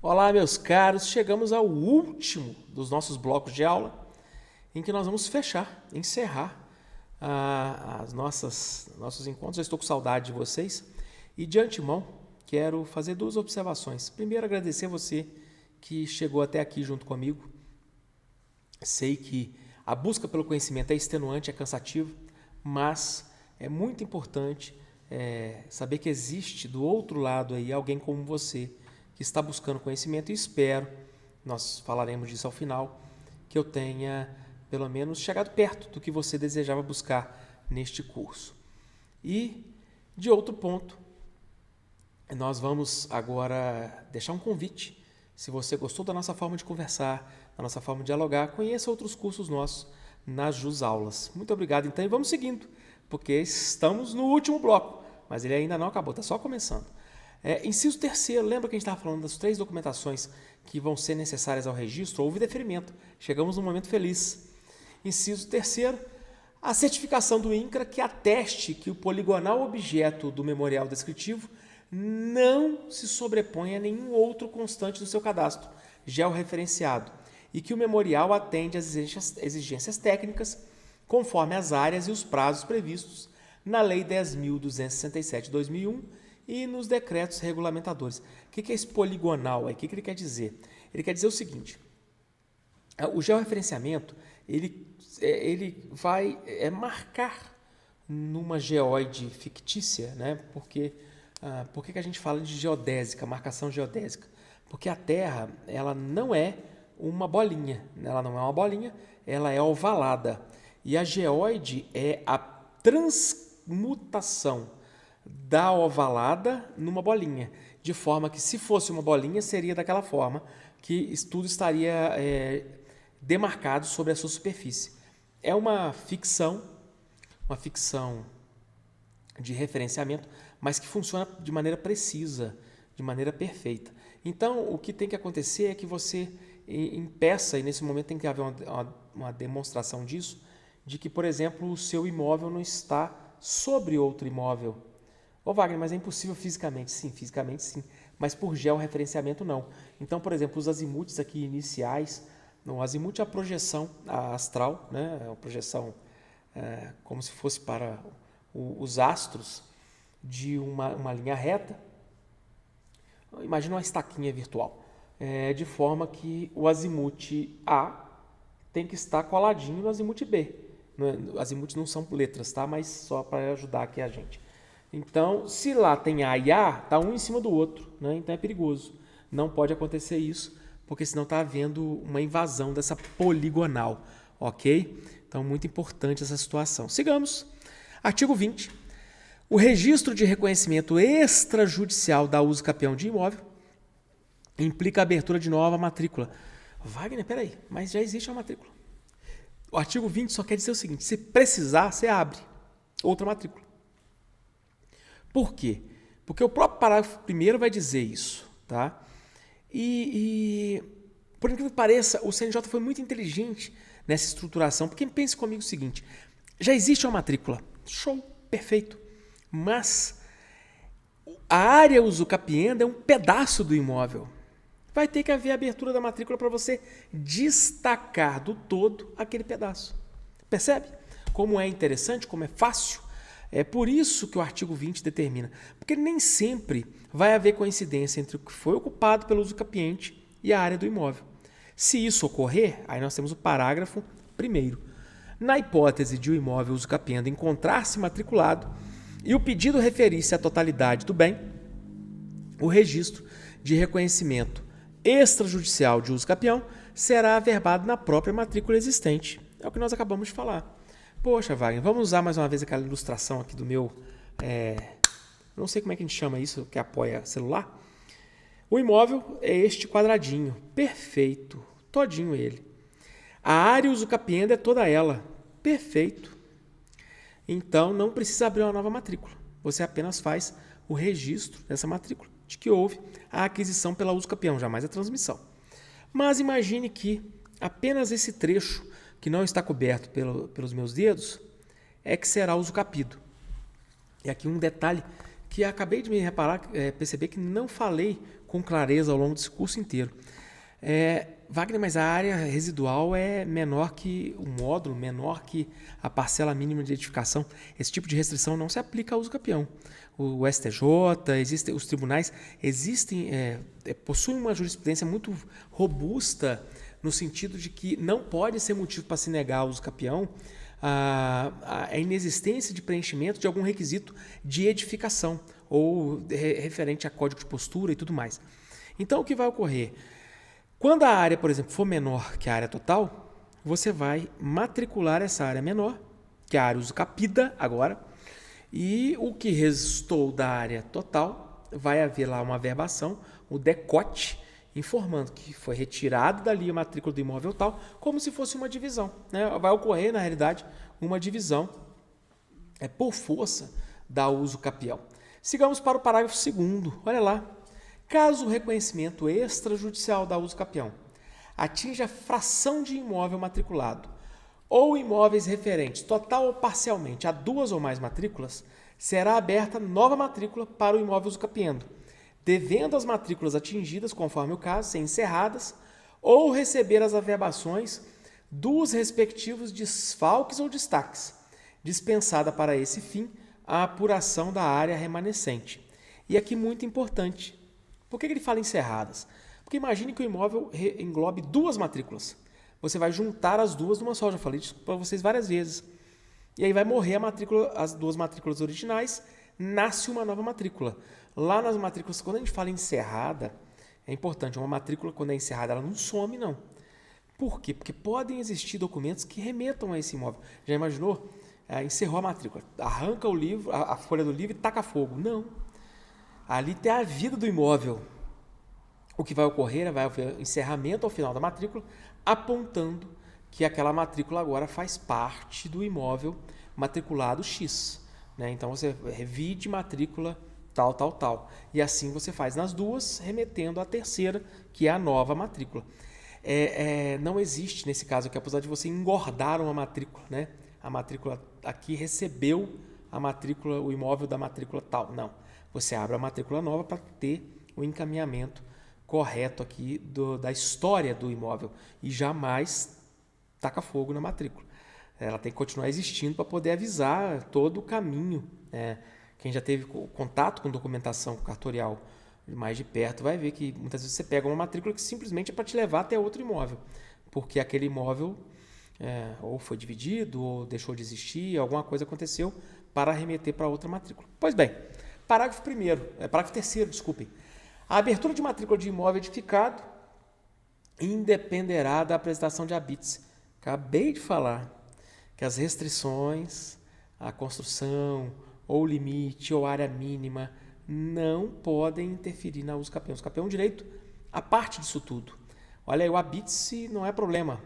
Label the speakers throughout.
Speaker 1: Olá, meus caros, chegamos ao último dos nossos blocos de aula, em que nós vamos encerrar as nossos encontros. Eu estou com saudade de vocês e, de antemão, quero fazer duas observações. Primeiro, agradecer você que chegou até aqui junto comigo. Sei que a busca pelo conhecimento é extenuante, é cansativo, mas é muito importante saber que existe do outro lado aí alguém como você que está buscando conhecimento, e espero, nós falaremos disso ao final, que eu tenha pelo menos chegado perto do que você desejava buscar neste curso. E, de outro ponto, nós vamos agora deixar um convite. Se você gostou da nossa forma de conversar, da nossa forma de dialogar, conheça outros cursos nossos nas JUS Aulas. Muito obrigado, então, e vamos seguindo, porque estamos no último bloco, mas ele ainda não acabou, está só começando. Inciso terceiro, lembra que a gente estava falando das 3 documentações que vão ser necessárias ao registro? Houve deferimento, chegamos num momento feliz. Inciso terceiro, a certificação do INCRA que ateste que o poligonal objeto do memorial descritivo não se sobrepõe a nenhum outro constante do seu cadastro georreferenciado e que o memorial atende às exigências técnicas conforme as áreas e os prazos previstos na Lei 10.267 de 2001 e nos decretos regulamentadores. O que é esse poligonal? O que ele quer dizer? Ele quer dizer o seguinte: o georreferenciamento ele vai marcar numa geóide fictícia, né? Porque por que a gente fala de geodésica, marcação geodésica? Porque a Terra ela não é uma bolinha, ela é ovalada. E a geóide é a transmutação da ovalada numa bolinha, de forma que, se fosse uma bolinha, seria daquela forma que tudo estaria demarcado sobre a sua superfície. É uma ficção de referenciamento, mas que funciona de maneira precisa, de maneira perfeita. Então, o que tem que acontecer é que você impeça, e nesse momento tem que haver uma demonstração disso, de que, por exemplo, o seu imóvel não está sobre outro imóvel. Ô Wagner, mas é impossível fisicamente. Sim, fisicamente sim, mas por georreferenciamento não. Então, por exemplo, os azimuts aqui iniciais, o azimute é a projeção astral, né? É uma projeção como se fosse para os astros de uma linha reta. Imagina uma estaquinha virtual, de forma que o azimute A tem que estar coladinho no azimute B. Azimuts não são letras, tá? Mas só para ajudar aqui a gente. Então, se lá tem A e A, está um em cima do outro, né? Então é perigoso. Não pode acontecer isso, porque senão está havendo uma invasão dessa poligonal, ok? Então, muito importante essa situação. Sigamos. Artigo 20. O registro de reconhecimento extrajudicial da uso capião de imóvel implica a abertura de nova matrícula. Wagner, peraí, mas já existe uma matrícula. O artigo 20 só quer dizer o seguinte: se precisar, você abre outra matrícula. Por quê? Porque o próprio parágrafo 1º vai dizer isso, tá? E por incrível que pareça, o CNJ foi muito inteligente nessa estruturação, porque pense comigo o seguinte: já existe uma matrícula, show, perfeito, mas a área usucapienda é um pedaço do imóvel. Vai ter que haver abertura da matrícula para você destacar do todo aquele pedaço. Percebe? Como é interessante, como é fácil? É por isso que o artigo 20 determina. Porque nem sempre vai haver coincidência entre o que foi ocupado pelo usucapiente e a área do imóvel. Se isso ocorrer, aí nós temos o parágrafo 1º. Na hipótese de o imóvel usucapienda encontrar-se matriculado e o pedido referir-se à totalidade do bem, o registro de reconhecimento extrajudicial de uso capião será averbado na própria matrícula existente. É o que nós acabamos de falar. Poxa, Wagner, vamos usar mais uma vez aquela ilustração aqui do meu... não sei como é que a gente chama isso, que apoia celular. O imóvel é este quadradinho, perfeito, todinho ele. A área usucapienda é toda ela, perfeito. Então, não precisa abrir uma nova matrícula. Você apenas faz o registro dessa matrícula, de que houve a aquisição pela usucapião, jamais a transmissão. Mas imagine que apenas esse trecho, que não está coberto pelos meus dedos, é que será usucapido. E aqui um detalhe que acabei de me perceber que não falei com clareza ao longo desse curso inteiro. Wagner, mas a área residual é menor que o módulo, menor que a parcela mínima de edificação. Esse tipo de restrição não se aplica ao uso capião. O STJ, os tribunais possuem uma jurisprudência muito robusta no sentido de que não pode ser motivo para se negar o uso capião a inexistência de preenchimento de algum requisito de edificação ou referente a código de postura e tudo mais. Então, o que vai ocorrer? Quando a área, por exemplo, for menor que a área total, você vai matricular essa área menor, que é a área uso capida agora, e o que restou da área total, vai haver lá uma averbação, o decote, informando que foi retirado dali a matrícula do imóvel tal, como se fosse uma divisão, né? Vai ocorrer, na realidade, uma divisão por força da uso capião. Sigamos para o parágrafo 2º. Olha lá. Caso o reconhecimento extrajudicial da uso capião atinja a fração de imóvel matriculado ou imóveis referentes, total ou parcialmente, a 2 ou mais matrículas, será aberta nova matrícula para o imóvel uso capiendo, devendo as matrículas atingidas, conforme o caso, ser encerradas ou receber as averbações dos respectivos desfalques ou destaques, dispensada para esse fim a apuração da área remanescente. E aqui muito importante, por que ele fala encerradas? Porque imagine que o imóvel englobe 2 matrículas. Você vai juntar as duas numa só, já falei isso para vocês várias vezes. E aí vai morrer a matrícula, as 2 matrículas originais, nasce uma nova matrícula. Lá nas matrículas, quando a gente fala encerrada, é importante, uma matrícula quando é encerrada, ela não some não. Por quê? Porque podem existir documentos que remetam a esse imóvel. Já imaginou? Encerrou a matrícula, arranca o livro, a folha do livro e taca fogo. Não. Ali tem a vida do imóvel. O que vai ocorrer vai haver encerramento ao final da matrícula, apontando que aquela matrícula agora faz parte do imóvel matriculado X. Né? Então você revide matrícula tal, tal, tal. E assim você faz nas duas, remetendo à terceira, que é a nova matrícula. Não existe nesse caso aqui a possibilidade de você engordar uma matrícula. Né? A matrícula aqui recebeu a matrícula, o imóvel da matrícula tal. Não. Você abre a matrícula nova para ter o encaminhamento correto aqui da história do imóvel e jamais taca fogo na matrícula. Ela tem que continuar existindo para poder avisar todo o caminho. Né? Quem já teve contato com documentação cartorial mais de perto vai ver que muitas vezes você pega uma matrícula que simplesmente é para te levar até outro imóvel, porque aquele imóvel ou foi dividido ou deixou de existir, alguma coisa aconteceu para remeter para outra matrícula. Pois bem, parágrafo 3º, desculpem. A abertura de matrícula de imóvel edificado independerá da apresentação de habites. Acabei de falar que as restrições à construção, ou limite, ou área mínima, não podem interferir na uso capião. O uso capião é um direito à parte disso tudo. Olha aí, o habite-se não é problema.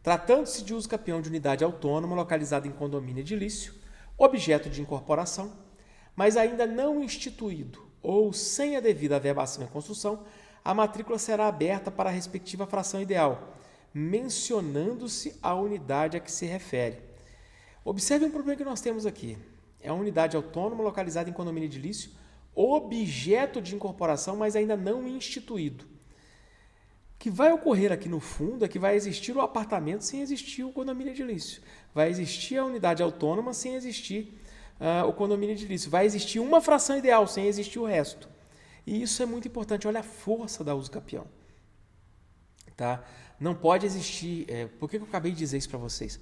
Speaker 1: Tratando-se de uso capião de unidade autônoma localizada em condomínio edilício, objeto de incorporação, mas ainda não instituído ou sem a devida averbação em construção, a matrícula será aberta para a respectiva fração ideal, mencionando-se a unidade a que se refere. Observe um problema que nós temos aqui. É uma unidade autônoma localizada em condomínio edilício, objeto de incorporação, mas ainda não instituído. O que vai ocorrer aqui no fundo é que vai existir o apartamento sem existir o condomínio edilício. Vai existir a unidade autônoma sem existir o condomínio edilício. Vai existir uma fração ideal sem existir o resto. E isso é muito importante. Olha a força da uso capião. Tá? Não pode existir... por que eu acabei de dizer isso para vocês?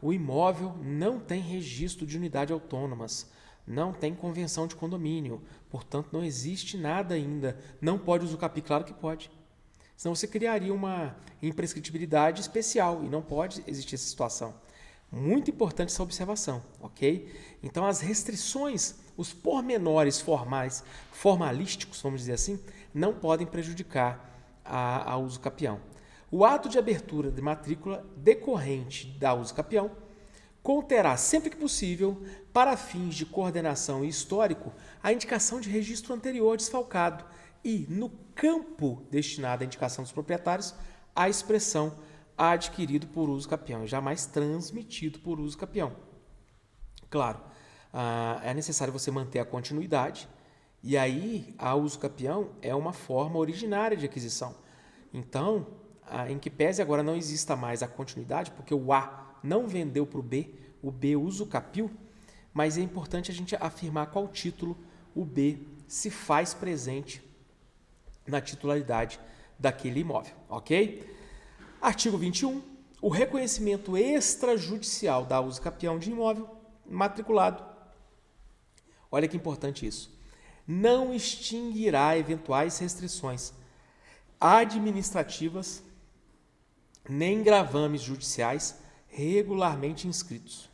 Speaker 1: O imóvel não tem registro de unidade autônomas. Não tem convenção de condomínio. Portanto, não existe nada ainda. Não pode uso capi? Claro que pode. Senão você criaria uma imprescritibilidade especial. E não pode existir essa situação. Muito importante essa observação, ok? Então, as restrições, os pormenores formalísticos, vamos dizer assim, não podem prejudicar a uso capião. O ato de abertura de matrícula decorrente da uso capião conterá, sempre que possível, para fins de coordenação e histórico, a indicação de registro anterior desfalcado e, no campo destinado à indicação dos proprietários, a expressão adquirido por uso capião, jamais transmitido por uso capião. Claro, é necessário você manter a continuidade, e aí a uso capião é uma forma originária de aquisição. Então, em que pese agora não exista mais a continuidade, porque o A não vendeu para o B usa o capil, mas é importante a gente afirmar qual título o B se faz presente na titularidade daquele imóvel, ok? Artigo 21. O reconhecimento extrajudicial da uso capião de imóvel matriculado. Olha que importante isso. Não extinguirá eventuais restrições administrativas nem gravames judiciais regularmente inscritos.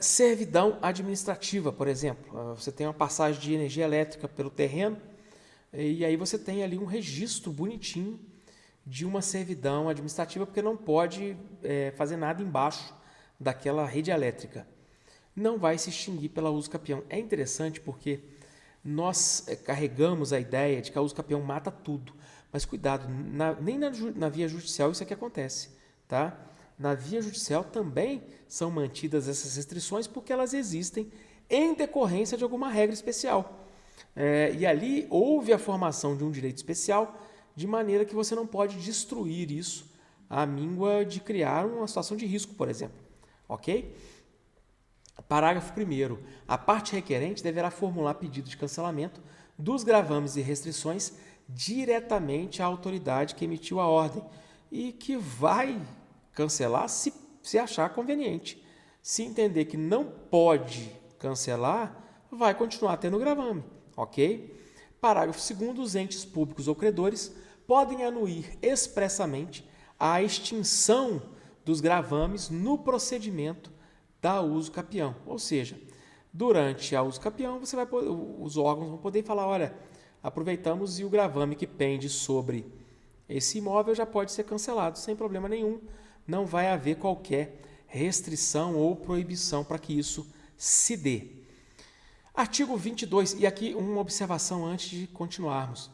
Speaker 1: Servidão administrativa, por exemplo. Você tem uma passagem de energia elétrica pelo terreno e aí você tem ali um registro bonitinho de uma servidão administrativa, porque não pode fazer nada embaixo daquela rede elétrica. Não vai se extinguir pela uso capião. É interessante porque nós carregamos a ideia de que a uso capião mata tudo. Mas cuidado, nem na via judicial isso aqui acontece. Tá? Na via judicial também são mantidas essas restrições porque elas existem em decorrência de alguma regra especial. E ali houve a formação de um direito especial de maneira que você não pode destruir isso à míngua de criar uma situação de risco, por exemplo. Ok? Parágrafo 1º. A parte requerente deverá formular pedido de cancelamento dos gravames e restrições diretamente à autoridade que emitiu a ordem e que vai cancelar se achar conveniente. Se entender que não pode cancelar, vai continuar tendo gravame, ok? Parágrafo 2º. Os entes públicos ou credores podem anuir expressamente a extinção dos gravames no procedimento da uso capião. Ou seja, durante a uso capião, os órgãos vão poder falar, olha, aproveitamos e o gravame que pende sobre esse imóvel já pode ser cancelado sem problema nenhum. Não vai haver qualquer restrição ou proibição para que isso se dê. Artigo 22, e aqui uma observação antes de continuarmos.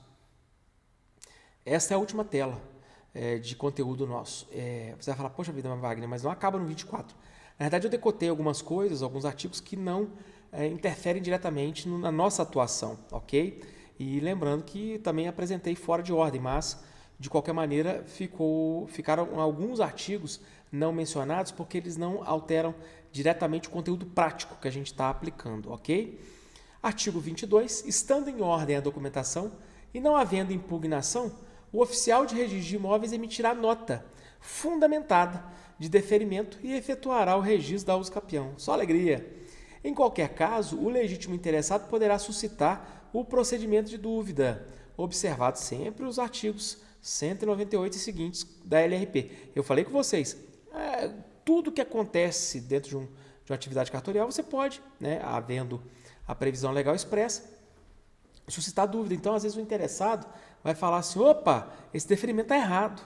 Speaker 1: Esta é a última tela de conteúdo nosso. Você vai falar, poxa vida, Wagner, mas não acaba no 24. Na verdade, eu decotei algumas coisas, alguns artigos que não interferem diretamente na nossa atuação, ok? E lembrando que também apresentei fora de ordem, mas, de qualquer maneira, ficaram alguns artigos não mencionados porque eles não alteram diretamente o conteúdo prático que a gente está aplicando, ok? Artigo 22. Estando em ordem a documentação e não havendo impugnação, o oficial de registro de imóveis emitirá nota fundamentada de deferimento e efetuará o registro da uso capião. Só alegria! Em qualquer caso, o legítimo interessado poderá suscitar o procedimento de dúvida, observado sempre os artigos 198 e seguintes da LRP. Eu falei com vocês, tudo que acontece dentro de uma atividade cartorial, você pode, havendo a previsão legal expressa, suscitar dúvida. Então, às vezes, o interessado vai falar assim, opa, esse deferimento está errado,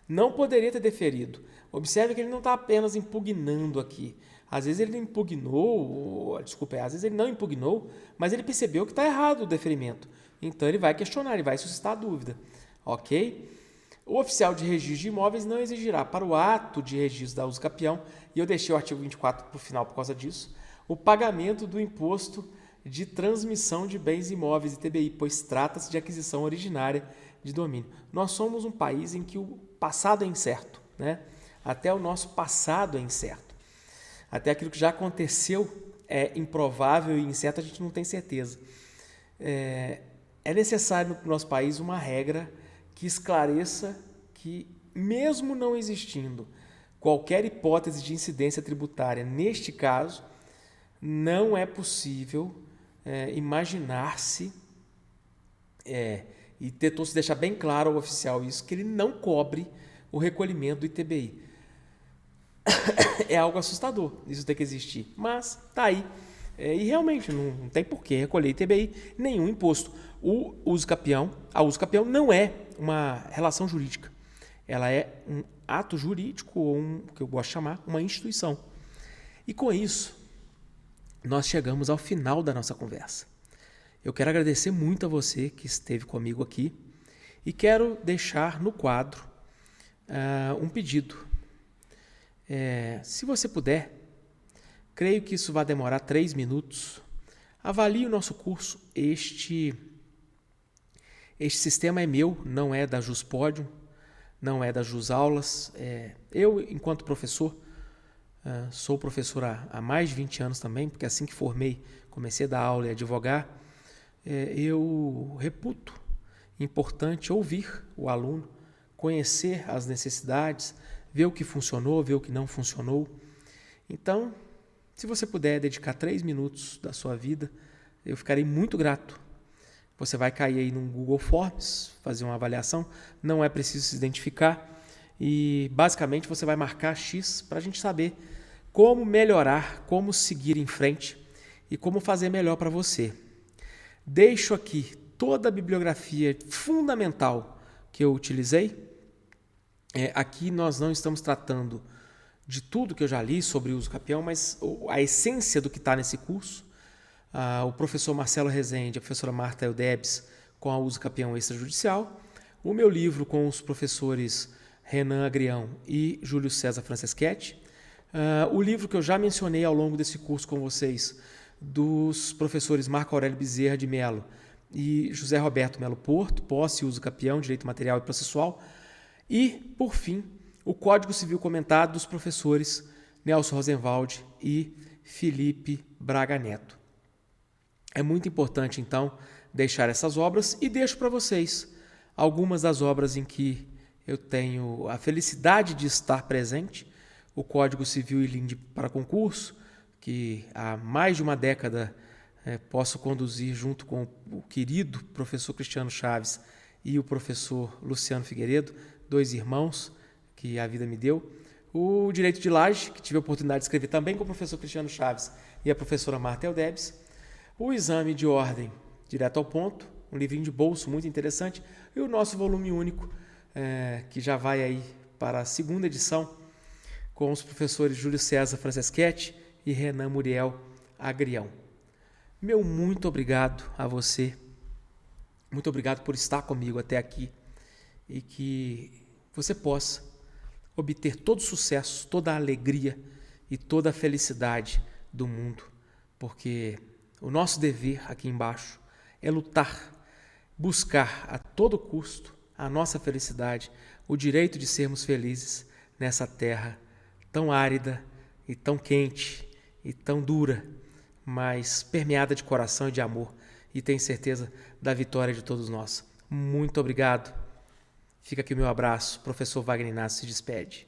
Speaker 1: não poderia ter deferido. Observe que ele não está apenas impugnando aqui. Às vezes ele às vezes ele não impugnou, mas ele percebeu que está errado o deferimento. Então ele vai questionar, ele vai suscitar dúvida. Ok? O oficial de registro de imóveis não exigirá para o ato de registro da uso capião, e eu deixei o artigo 24 para o final por causa disso, o pagamento do imposto de transmissão de bens imóveis, ITBI, pois trata-se de aquisição originária de domínio. Nós somos um país em que o passado é incerto, Até o nosso passado é incerto. Até aquilo que já aconteceu é improvável e incerto, a gente não tem certeza. É necessário no nosso país uma regra que esclareça que, mesmo não existindo qualquer hipótese de incidência tributária neste caso, não é possível imaginar-se e tentou se deixar bem claro ao oficial isso, que ele não cobre o recolhimento do ITBI. É algo assustador, isso tem que existir, mas está aí. E realmente não tem por que recolher ITBI, nenhum imposto. A uso capião não é uma relação jurídica, ela é um ato jurídico, ou que eu gosto de chamar, uma instituição. E com isso, nós chegamos ao final da nossa conversa. Eu quero agradecer muito a você que esteve comigo aqui e quero deixar no quadro um pedido. Se você puder, creio que isso vai demorar 3 minutos. Avalie o nosso curso. Este sistema é meu, não é da JusPodium, não é da JusAulas. Eu, enquanto professor, sou professor há mais de 20 anos também, porque assim que formei, comecei a dar aula e advogar. Eu reputo importante ouvir o aluno, conhecer as necessidades, ver o que funcionou, ver o que não funcionou. Então, se você puder dedicar 3 minutos da sua vida, eu ficarei muito grato. Você vai cair aí no Google Forms, fazer uma avaliação, não é preciso se identificar e basicamente você vai marcar X para a gente saber como melhorar, como seguir em frente e como fazer melhor para você. Deixo aqui toda a bibliografia fundamental que eu utilizei. Aqui nós não estamos tratando de tudo que eu já li sobre o uso capião, mas a essência do que está nesse curso. O professor Marcelo Rezende, a professora Marta Eudebs com a uso capião extrajudicial. O meu livro com os professores Renan Agrião e Júlio César Franceschetti. O livro que eu já mencionei ao longo desse curso com vocês, dos professores Marco Aurélio Bezerra de Mello e José Roberto Melo Porto, Posse e Uso Capião, Direito Material e Processual. E, por fim, o Código Civil Comentado dos professores Nelson Rosenwald e Felipe Braga Neto. É muito importante, então, deixar essas obras e deixo para vocês algumas das obras em que eu tenho a felicidade de estar presente. O Código Civil e Linde para Concurso, que há mais de uma década posso conduzir junto com o querido professor Cristiano Chaves e o professor Luciano Figueiredo, 2 irmãos que a vida me deu. O Direito de Laje, que tive a oportunidade de escrever também com o professor Cristiano Chaves e a professora Marta Eudebs. O Exame de Ordem Direto ao Ponto, um livrinho de bolso muito interessante. E o nosso volume único, que já vai aí para a 2ª edição, com os professores Júlio César Franceschetti e Renan Muriel Agrião. Meu muito obrigado a você. Muito obrigado por estar comigo até aqui e que você possa obter todo o sucesso, toda a alegria e toda a felicidade do mundo, porque o nosso dever aqui embaixo é lutar, buscar a todo custo a nossa felicidade, o direito de sermos felizes nessa terra tão árida e tão quente e tão dura, mas permeada de coração e de amor, e tenho certeza da vitória de todos nós. Muito obrigado. Fica aqui o meu abraço. Professor Wagner Inácio se despede.